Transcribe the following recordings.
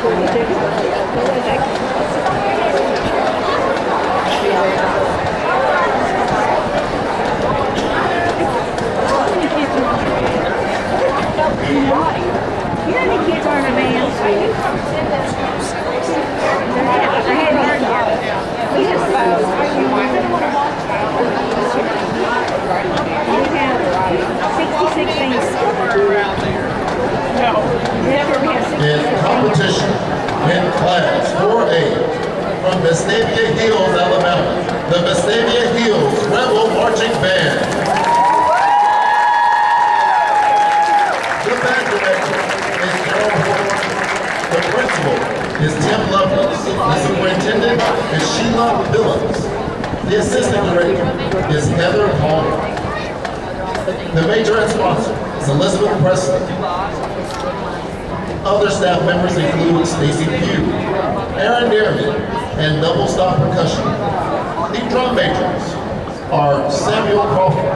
Kids aren't a man. I had heard we have 66 things. In competition in class 4A from Vestavia Hills, Alabama, the Vestavia Hills Rebel Marching Band. The band director is Carol Horton. The principal is Tim Lovelace. The superintendent is Sheila Phillips. The assistant director is Heather Palmer. The major sponsor is Elizabeth Presley. Other staff members include Stacy Pugh, Aaron Dearman, and double stop percussion. The drum majors are Samuel Crawford,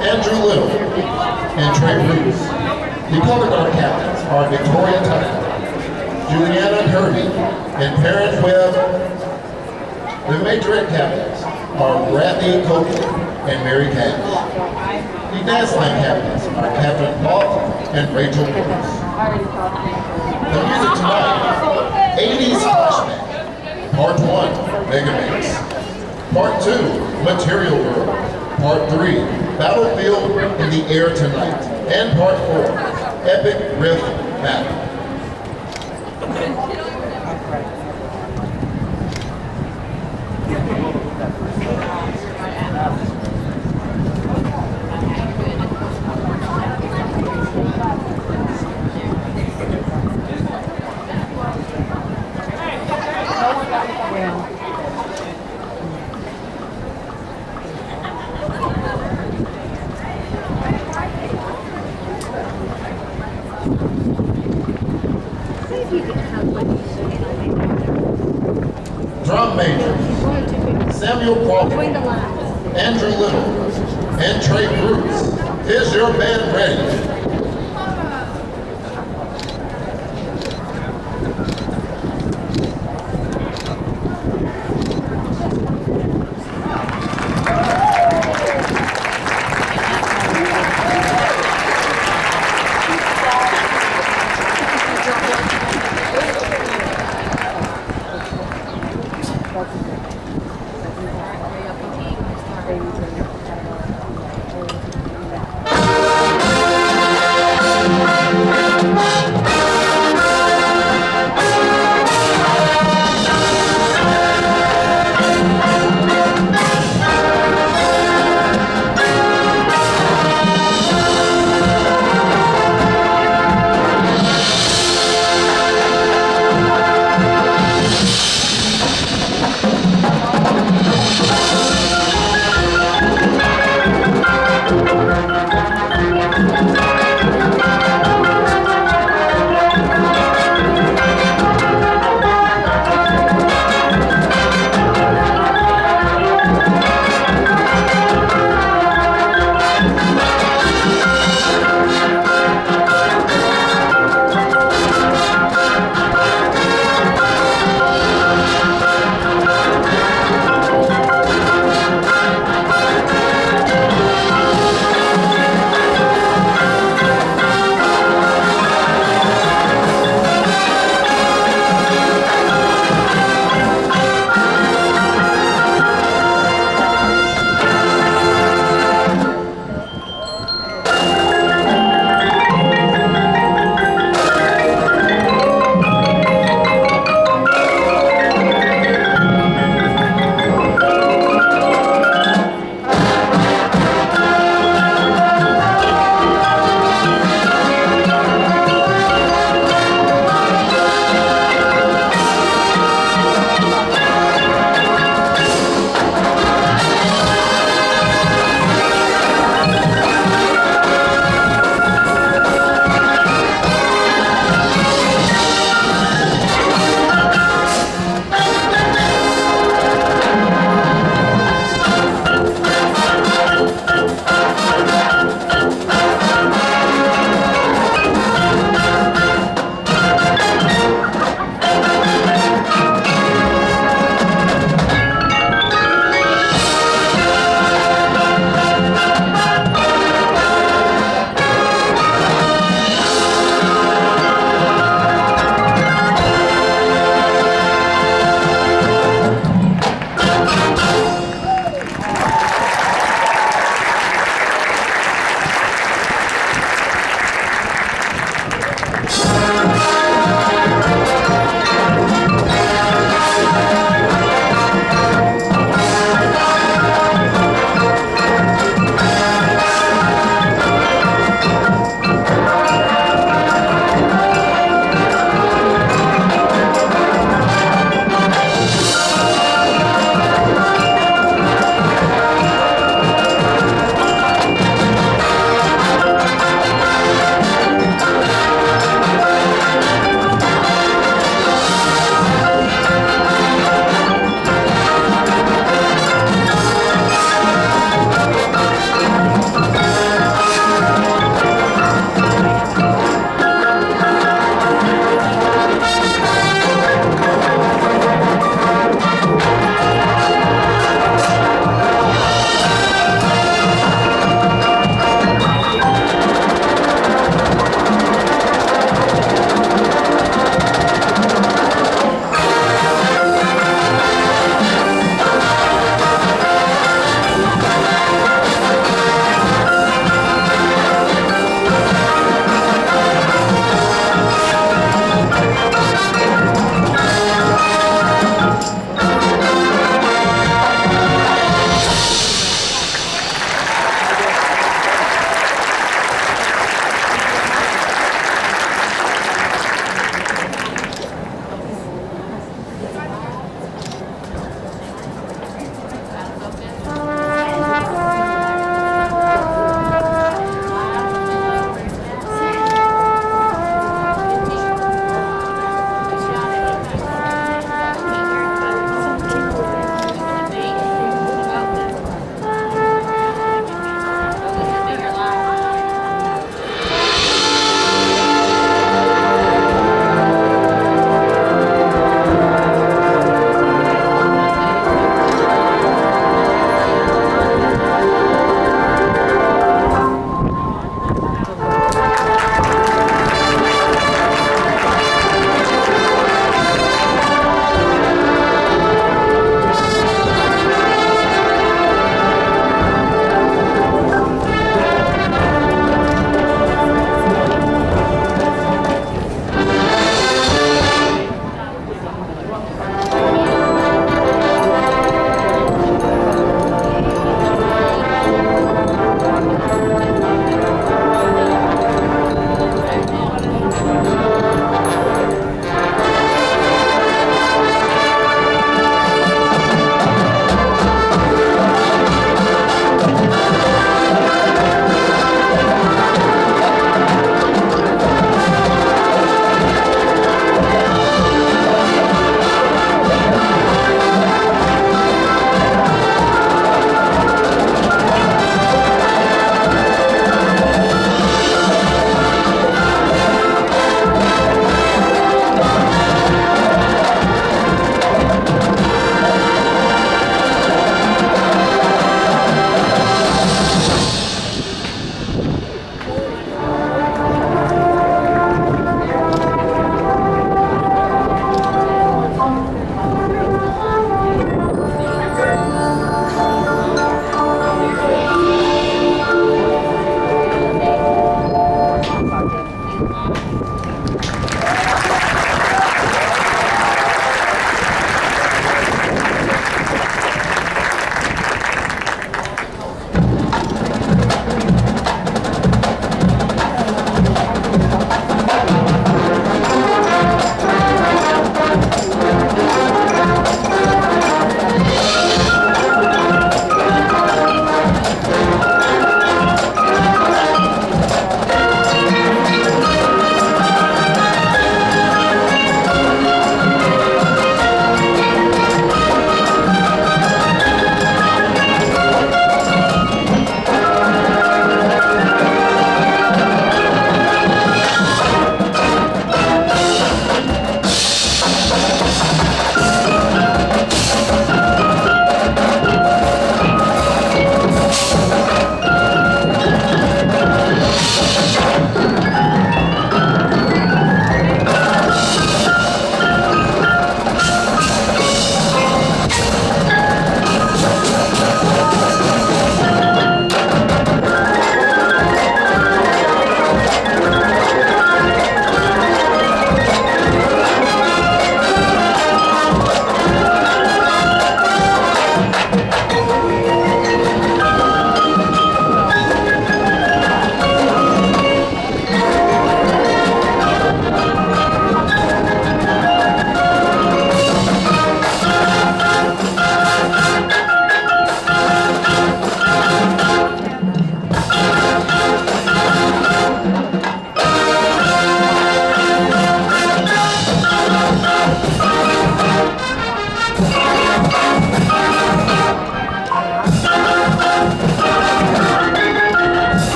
Andrew Little, and Trey Bruce. The color guard captains are Victoria Tucker, Juliana Kirby, and Perrin Webb. The majorette captains are Bradley Coakley and Mary Cash. The dance line captains are Catherine Paul and Rachel Bruce. The music tonight, 80s Flashback, Part 1, Mega Mix, Part 2, Material World, Part 3, Battlefield in the Air Tonight, and Part 4, Epic Riff Battle. Drum majors, Samuel Crawford, Andrew Little, and Trey Bruce. Is your band ready?